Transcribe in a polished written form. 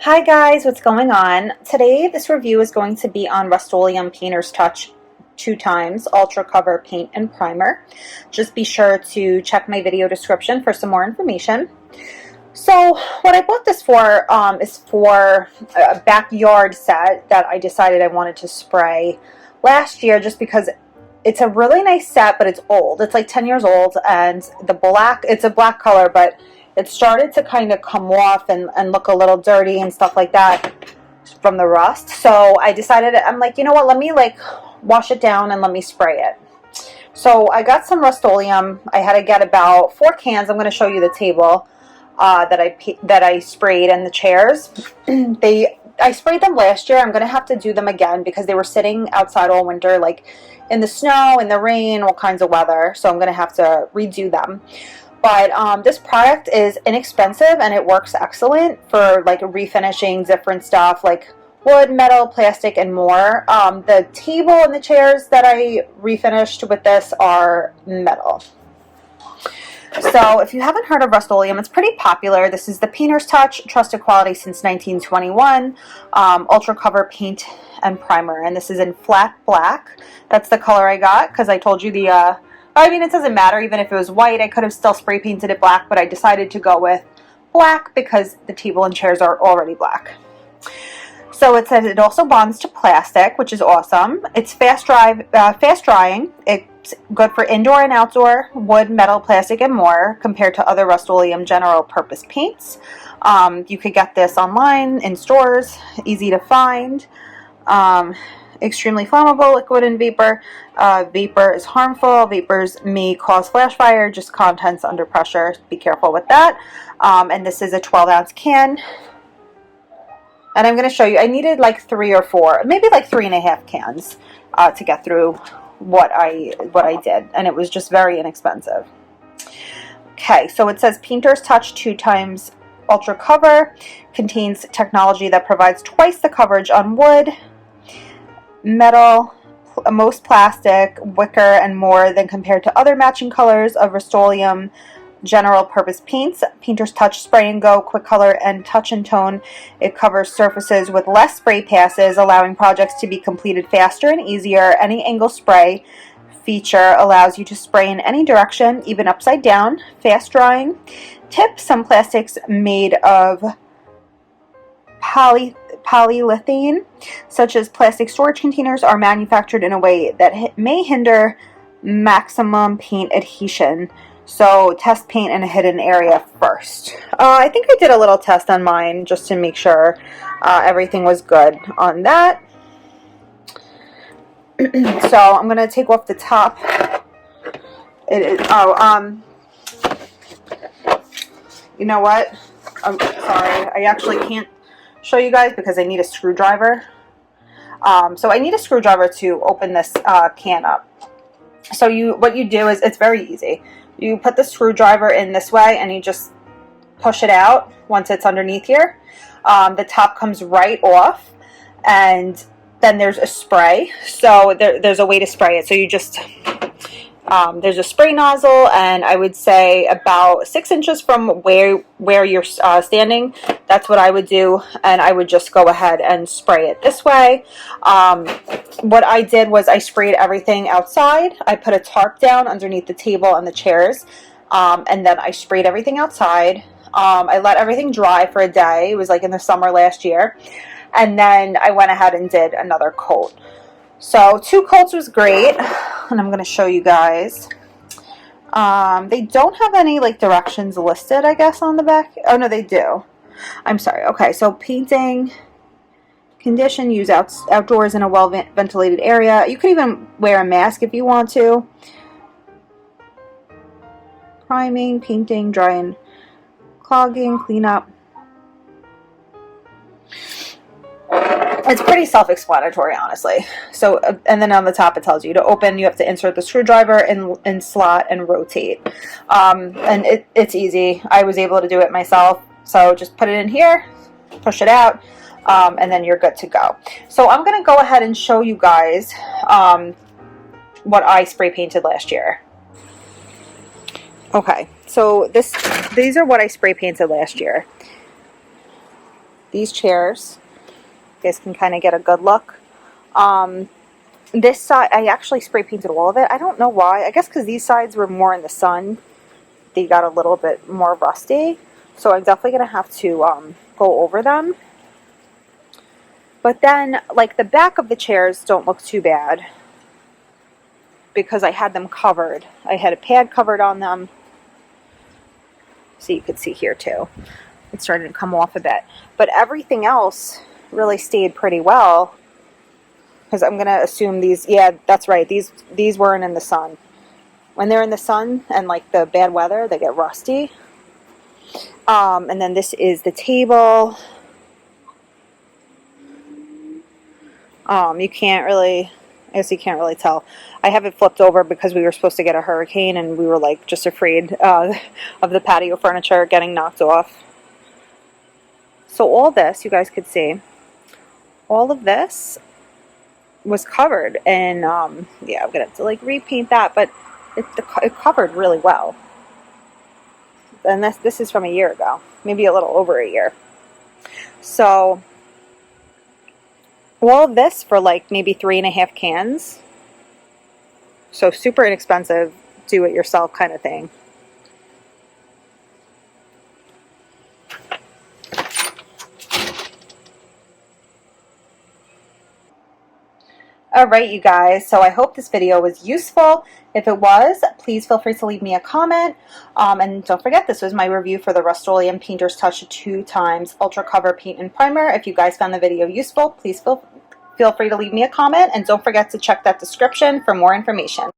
Hi guys, what's going on? Today this review is going to be on Rust-Oleum Painter's Touch 2x Ultra Cover Paint and Primer. Just be sure to check my video description for some more information. So what I bought this for is for a backyard set that I decided I wanted to spray last year just because it's a really nice set, but it's old. It's like 10 years old, and it's a black color, but it started to kind of come off and look a little dirty and stuff like that from the rust. So I decided, I'm like, you know what, let me like wash it down and let me spray it. So I got some Rust-Oleum. I had to get about 4 cans. I'm going to show you the table that I sprayed, and the chairs. I sprayed them last year. I'm going to have to do them again because they were sitting outside all winter, like in the snow, in the rain, all kinds of weather. So I'm going to have to redo them. But this product is inexpensive and it works excellent for like refinishing different stuff like wood, metal, plastic, and more. The table and the chairs that I refinished with this are metal. So if you haven't heard of Rust-Oleum, it's pretty popular. This is the Painter's Touch, trusted quality since 1921, Ultra Cover Paint and Primer. And this is in flat black. That's the color I got because I told you I mean, it doesn't matter. Even if it was white, I could have still spray painted it black, but I decided to go with black because the table and chairs are already black. So it says it also bonds to plastic, which is awesome. It's fast drying. It's good for indoor and outdoor wood, metal, plastic, and more compared to other Rust-Oleum general purpose paints. You could get this online in stores, easy to find. Extremely flammable, liquid and vapor. Vapor is harmful. Vapors may cause flash fire, just contents under pressure. Be careful with that. And this is a 12-ounce can. And I'm going to show you, I needed like 3 or 4, maybe like 3.5 cans to get through what I did. And it was just very inexpensive. Okay, so it says Painter's Touch 2x Ultra Cover. Contains technology that provides twice the coverage on wood, metal, most plastic, wicker, and more than compared to other matching colors of Rust-Oleum general purpose paints. Painter's Touch Spray and Go, Quick Color, and Touch and Tone. It covers surfaces with less spray passes, allowing projects to be completed faster and easier. Any angle spray feature allows you to spray in any direction, even upside down. Fast drying. Tip: some plastics made of polyurethane, such as plastic storage containers, are manufactured in a way that may hinder maximum paint adhesion. So test paint in a hidden area first. I think I did a little test on mine just to make sure everything was good on that. So I'm going to take off the top. You know what? I'm sorry. I actually can't show you guys because I need a screwdriver. So I need a screwdriver to open this can up. So what you do is, it's very easy. You put the screwdriver in this way and you just push it out once it's underneath here. The top comes right off, and then there's a spray. So there's a way to spray it. So you just there's a spray nozzle, and I would say about 6 inches from where you're standing. That's what I would do, and I would just go ahead and spray it this way. What I did was I sprayed everything outside. I put a tarp down underneath the table and the chairs, and then I sprayed everything outside. I let everything dry for a day. It was like in the summer last year, and then I went ahead and did another coat. So 2 coats was great, and I'm going to show you guys. They don't have any like directions listed, I guess, on the back. Oh no, they do. I'm sorry. Okay, so painting condition, use outdoors in a well ventilated area. You could even wear a mask if you want to. Priming, painting, drying, clogging, cleanup. It's pretty self-explanatory, honestly. So, and then on the top it tells you to open, you have to insert the screwdriver in slot and rotate. And it's easy. I was able to do it myself. So just put it in here, push it out, and then you're good to go. So I'm going to go ahead and show you guys what I spray painted last year. Okay, so these are what I spray painted last year. these chairs. You guys can kind of get a good look. This side, I actually spray painted all of it. I don't know why. I guess because these sides were more in the sun, they got a little bit more rusty. So I'm definitely going to have to go over them. But then, like, the back of the chairs don't look too bad because I had them covered. I had a pad covered on them. So you could see here too. It's starting to come off a bit. But everything else really stayed pretty well. Because I'm going to assume these, yeah, that's right. These weren't in the sun. When they're in the sun and like the bad weather, they get rusty. And then this is the table. You can't really, I guess you can't really tell. I have it flipped over because we were supposed to get a hurricane and we were like just afraid of the patio furniture getting knocked off. So all this, you guys could see, all of this was covered. And yeah, I'm going to have to like repaint that, but it covered really well. And this is from a year ago, maybe a little over a year. So all of this for like maybe 3.5 cans. So super inexpensive, do it yourself kind of thing. Alright, you guys, so I hope this video was useful. If it was, please feel free to leave me a comment. And don't forget, this was my review for the Rust-Oleum Painter's Touch 2 times Ultra Cover Paint and Primer. If you guys found the video useful, please feel free to leave me a comment. And don't forget to check that description for more information.